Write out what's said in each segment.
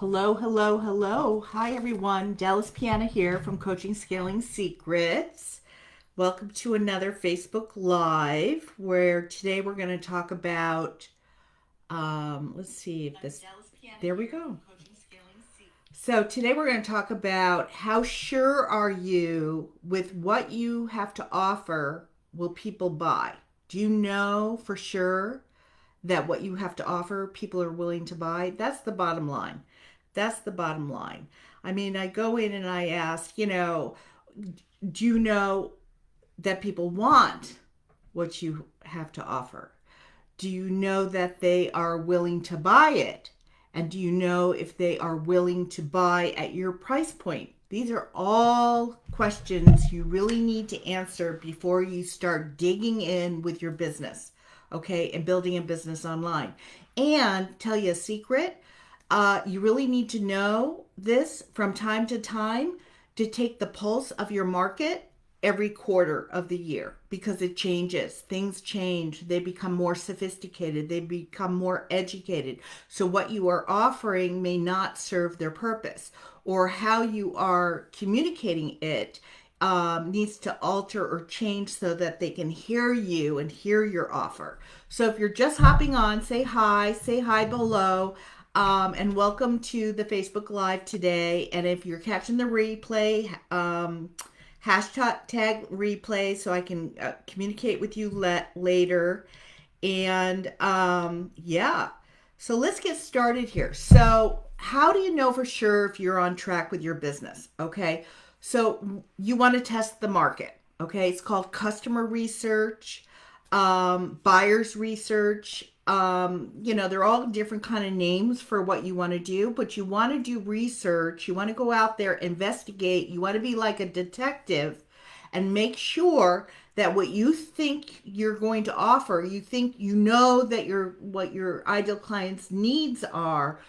Hello, hello, hello. Hi, everyone. Dallas Piana here from Coaching Scaling Secrets. Welcome to another Facebook Live where today we're going to talk about, let's see if this, there we go. So today we're going to talk about how sure are you with what you have to offer will people buy? Do you know for sure that what you have to offer people are willing to buy? That's the bottom line. That's the bottom line. I mean, I go in and I ask, do you know that people want what you have to offer? Do you know that they are willing to buy it? And do you know if they are willing to buy at your price point? These are all questions you really need to answer before you start digging in with your business, okay, and building a business online. And tell you a secret, you really need to know this from time to time to take the pulse of your market every quarter of the year because it changes. Things change. They become more sophisticated. They become more educated. So what you are offering may not serve their purpose, or how you are communicating it needs to alter or change so that they can hear you and hear your offer. So if you're just hopping on, say hi below. And welcome to the Facebook Live today. And if you're catching the replay, hashtag replay so I can communicate with you later. And yeah, so let's get started here. So how do you know for sure if you're on track with your business? Okay, so you want to test the market. Okay, it's called customer research, buyer's research. They're all different kind of names for what you want to do, but you want to do research. You want to go out there, investigate. You want to be like a detective and make sure that what you think you're going to offer, you know that what your ideal client's needs are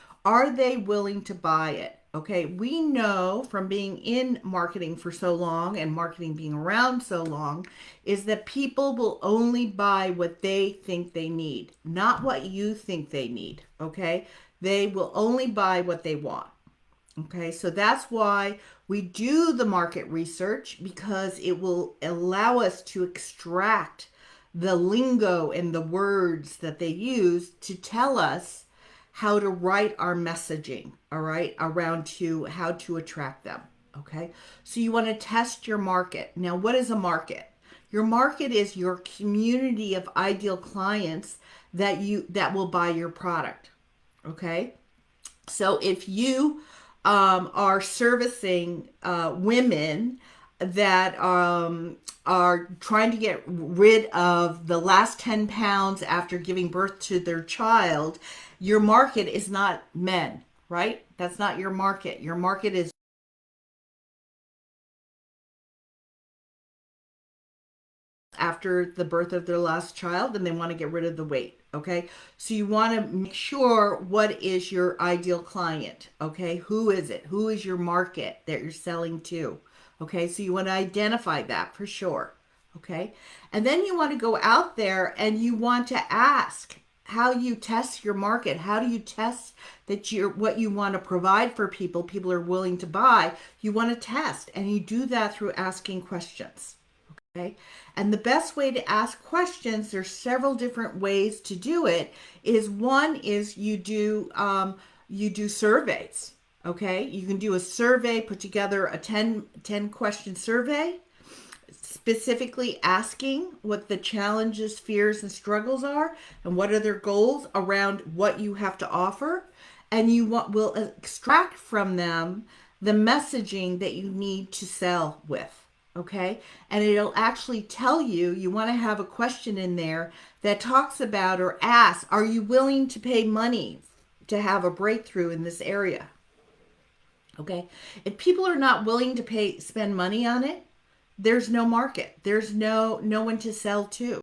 they willing to buy it? Okay, we know from being in marketing for so long and marketing being around so long is that people will only buy what they think they need, not what you think they need. Okay, they will only buy what they want. Okay, so that's why we do the market research, because it will allow us to extract the lingo and the words that they use to tell us how to write our messaging, all right, around to how to attract them. Okay, so you want to test your market. Now, what is a market? Your market is your community of ideal clients that will buy your product. Okay, so if you are servicing women that are trying to get rid of the last 10 pounds after giving birth to their child, your market is not men, right? That's not your market. Your market is after the birth of their last child and they want to get rid of the weight. Okay, so you want to make sure what is your ideal client. Okay, who is it? Who is your market that you're selling to? Okay, so you want to identify that for sure. Okay, and then you want to go out there and you want to ask how you test your market. How do you test that what you want to provide for people are willing to buy? You want to test, and you do that through asking questions. Okay. And the best way to ask questions, there's several different ways to do it, is one is you do surveys. Okay. You can do a survey, put together a 10 question survey, specifically asking what the challenges, fears, and struggles are, and what are their goals around what you have to offer. And will extract from them the messaging that you need to sell with. Okay, and it'll actually tell you want to have a question in there that talks about or asks, are you willing to pay money to have a breakthrough in this area? Okay, if people are not willing to spend money on it, there's no market. There's no one to sell to.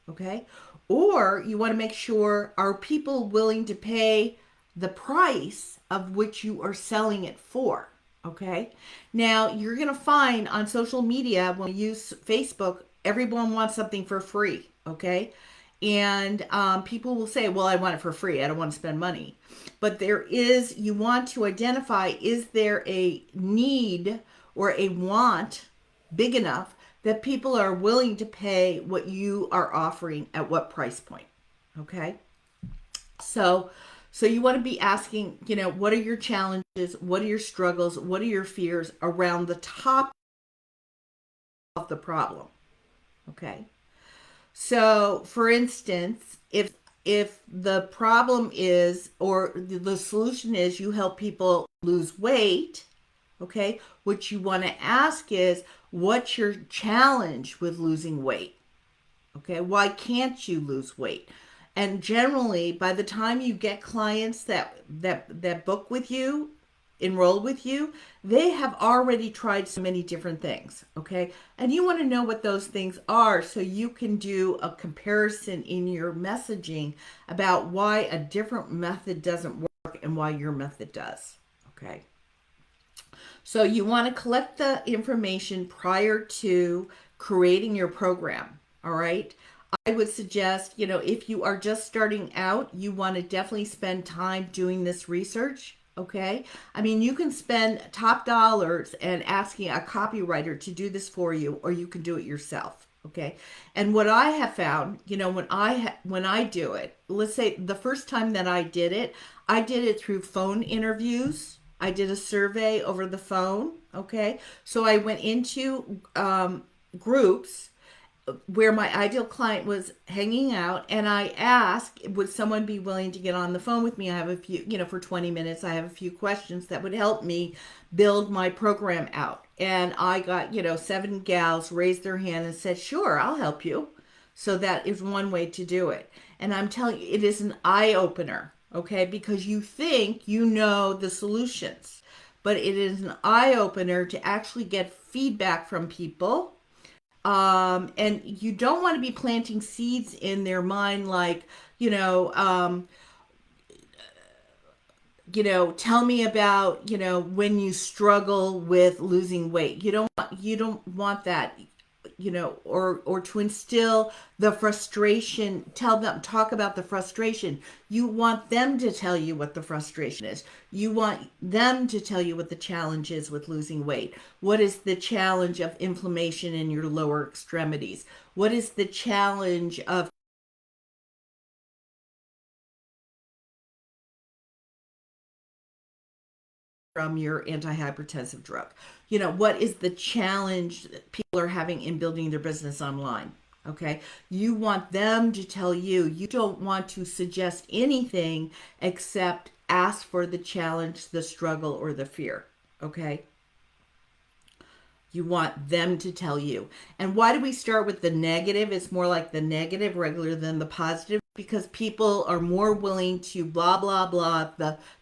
Okay, or you want to make sure, are people willing to pay the price of which you are selling it for? Okay, now you're going to find on social media, when you use Facebook, everyone wants something for free. Okay, And people will say, well, I want it for free. I don't want to spend money. But you want to identify, is there a need or a want big enough that people are willing to pay what you are offering at what price point? Okay. So, so you want to be asking, what are your challenges? What are your struggles? What are your fears around the top of the problem? Okay. So, for instance, if the problem is or the solution is you help people lose weight, okay, what you want to ask is what's your challenge with losing weight? Okay, why can't you lose weight? And generally, by the time you get clients that book with you, enroll with you, they have already tried so many different things. Okay, and you want to know what those things are so you can do a comparison in your messaging about why a different method doesn't work and why your method does. Okay. So you want to collect the information prior to creating your program. All right. I would suggest, if you are just starting out, you want to definitely spend time doing this research. Okay. I mean, you can spend top dollars and asking a copywriter to do this for you, or you can do it yourself. Okay. And what I have found, when I do it, let's say the first time that I did it through phone interviews. I did a survey over the phone. Okay. So I went into groups where my ideal client was hanging out, and I asked, would someone be willing to get on the phone with me? I have a few, for 20 minutes, I have a few questions that would help me build my program out. And I got, 7 gals raised their hand and said, sure, I'll help you. So that is one way to do it. And I'm telling you, it is an eye opener, okay? Because you think you know the solutions, but it is an eye opener to actually get feedback from people. And you don't want to be planting seeds in their mind like, tell me about, when you struggle with losing weight. You don't want that, or to instill the frustration, talk about the frustration. You want them to tell you what the frustration is. You want them to tell you what the challenge is with losing weight. What is the challenge of inflammation in your lower extremities? What is the challenge of from your antihypertensive drug? What is the challenge that people are having in building their business online? Okay. You want them to tell you. You don't want to suggest anything except ask for the challenge, the struggle, or the fear. Okay. You want them to tell you. And why do we start with the negative? It's more like the negative rather than the positive, because people are more willing to blah blah blah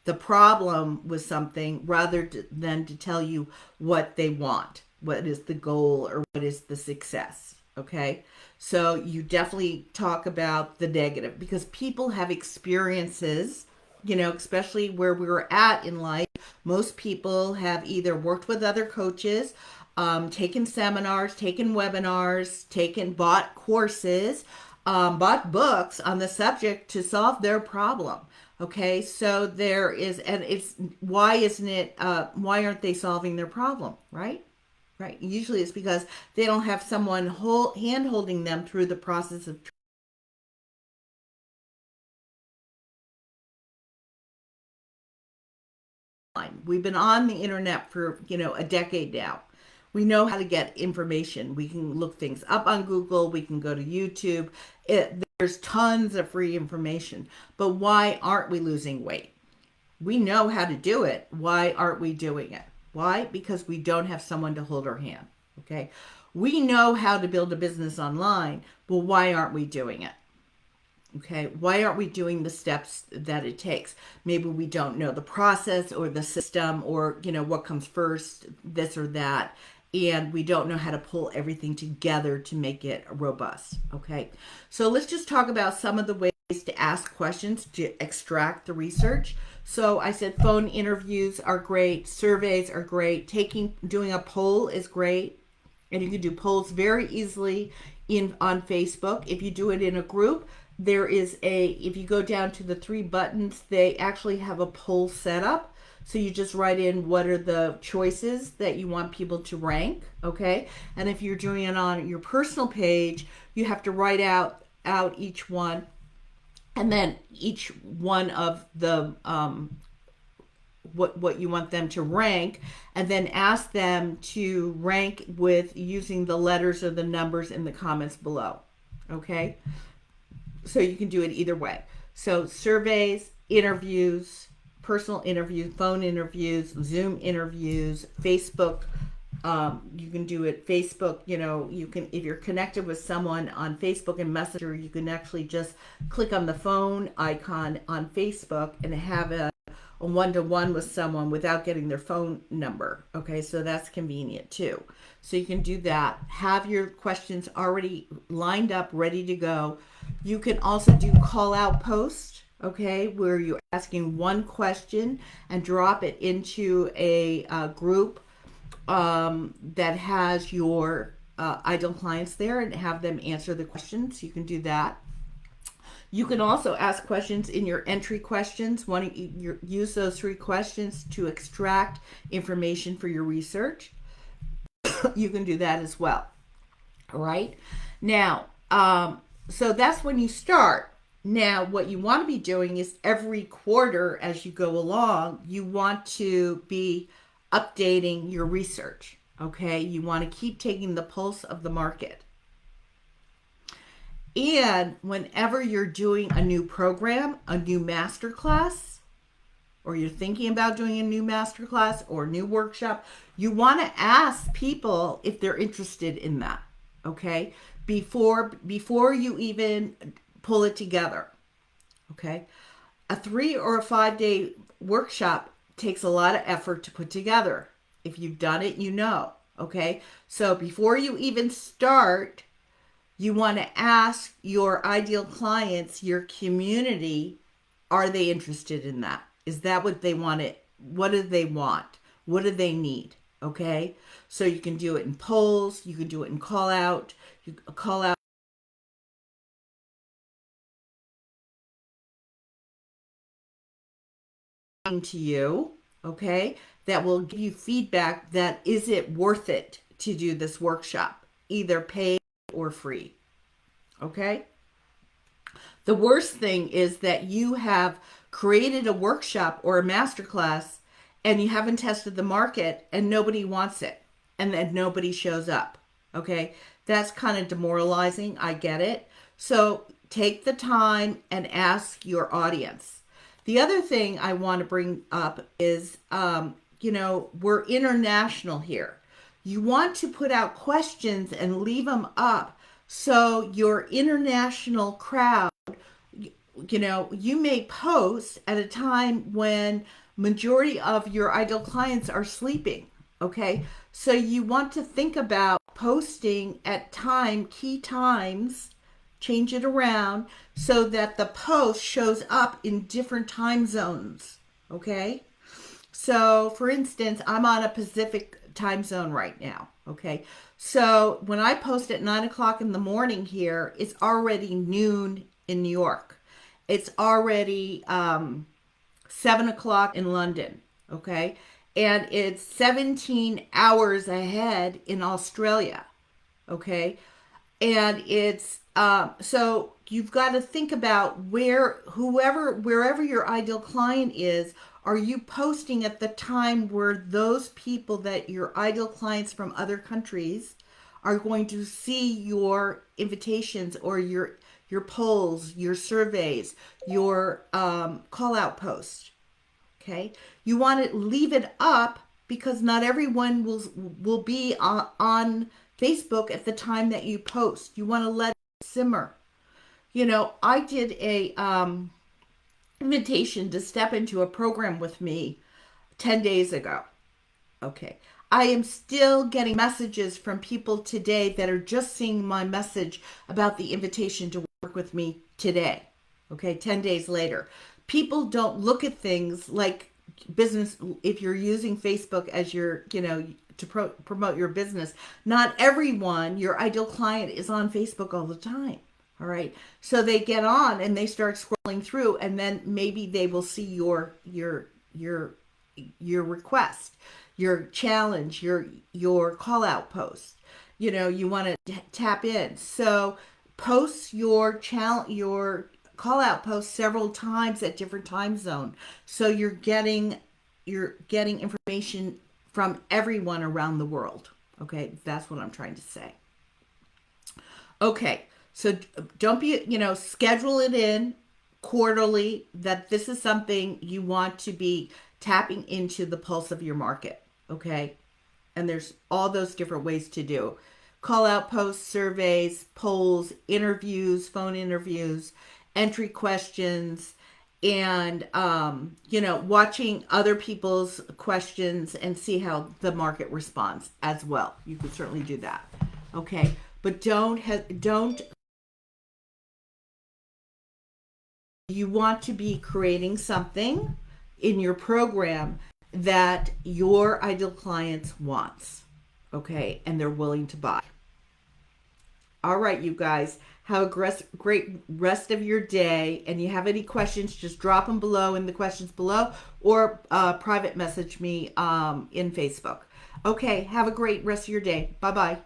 the problem with something than to tell you what they want, what is the goal, or what is the success. Okay. So you definitely talk about the negative because people have experiences, especially where we were at in life. Most people have either worked with other coaches, taken seminars, taken webinars, bought courses, bought books on the subject to solve their problem. Okay, so there is, and it's why aren't they solving their problem, right? Right. Usually it's because they don't have someone hand holding them through the process of time. We've been on the internet for, a decade now. We know how to get information. We can look things up on Google. We can go to YouTube. There's tons of free information. But why aren't we losing weight? We know how to do it. Why aren't we doing it? Why? Because we don't have someone to hold our hand. Okay. We know how to build a business online, but why aren't we doing it? Okay. Why aren't we doing the steps that it takes? Maybe we don't know the process or the system or, what comes first, this or that. And we don't know how to pull everything together to make it robust. Okay. So let's just talk about some of the ways to ask questions to extract the research. So I said phone interviews are great, surveys are great, doing a poll is great, and you can do polls very easily on Facebook. If you do it in a group, there is if you go down to the three buttons, they actually have a poll set up. So you just write in what are the choices that you want people to rank, okay? And if you're doing it on your personal page, you have to write out each one, and then each one of the what you want them to rank, and then ask them to rank with using the letters or the numbers in the comments below, okay? So you can do it either way. So surveys, interviews, personal interviews, phone interviews, Zoom interviews, Facebook. You can do it Facebook. You can, if you're connected with someone on Facebook and Messenger, you can actually just click on the phone icon on Facebook and have a one-to-one with someone without getting their phone number. Okay, so that's convenient too. So you can do that. Have your questions already lined up, ready to go. You can also do call out posts, okay, where you're asking one question and drop it into a group that has your ideal clients there and have them answer the questions. You can do that. You can also ask questions in your entry questions. Use those 3 questions to extract information for your research. You can do that as well. All right. Now, so that's when you start. Now, what you want to be doing is every quarter as you go along, you want to be updating your research. Okay. You want to keep taking the pulse of the market. And whenever you're doing a new program, a new masterclass, or you're thinking about doing a new masterclass or new workshop, you want to ask people if they're interested in that, okay? Before you even pull it together, okay? A 3 or a 5 day workshop takes a lot of effort to put together. If you've done it, you know, okay? So before you even start, you want to ask your ideal clients, your community, are they interested in that? Is that what they want? What do they want? What do they need? Okay? So you can do it in polls, you can do it in call out. You call out to you, okay? That will give you feedback that is it worth it to do this workshop, either paid or free. Okay? The worst thing is that you have created a workshop or a masterclass and you haven't tested the market and nobody wants it and then nobody shows up. Okay? That's kind of demoralizing. I get it. So take the time and ask your audience. The other thing I want to bring up is, we're international here. You want to put out questions and leave them up so your international crowd, you may post at a time when majority of your ideal clients are sleeping. Okay. So you want to think about posting at key times, change it around so that the post shows up in different time zones. Okay. So for instance, I'm on a Pacific time zone right now. Okay. So when I post at 9 o'clock in the morning here, it's already noon in New York. It's already 7 o'clock in London. Okay. And it's 17 hours ahead in Australia. Okay. And it's, so you've got to think about wherever your ideal client is, are you posting at the time where those people that your ideal clients from other countries are going to see your invitations or your polls, your surveys, your call out posts? Okay. You want to leave it up because not everyone will be on Facebook at the time that you post. You want to let it simmer. I did a invitation to step into a program with me 10 days ago. Okay. I am still getting messages from people today that are just seeing my message about the invitation to work with me today. Okay. 10 days later. People don't look at things like business. If you're using Facebook as your, to promote your business, not everyone, your ideal client, is on Facebook all the time. All right. So they get on and they start scrolling through, and then maybe they will see your request, your challenge, your call out post. You want to tap in. So post your call out post several times at different time zone. So you're getting information from everyone around the world. Okay, that's what I'm trying to say. Okay, so don't be, schedule it in quarterly that this is something you want to be tapping into the pulse of your market. Okay, and there's all those different ways to do call out posts, surveys, polls, interviews, phone interviews, entry questions, and watching other people's questions and see how the market responds as well. You could certainly do that. Okay, but don't you want to be creating something in your program that your ideal clients wants, okay, and they're willing to buy. All right, you guys, have a great rest of your day. And you have any questions, just drop them below in the questions below, or private message me in Facebook. Okay, have a great rest of your day. Bye bye.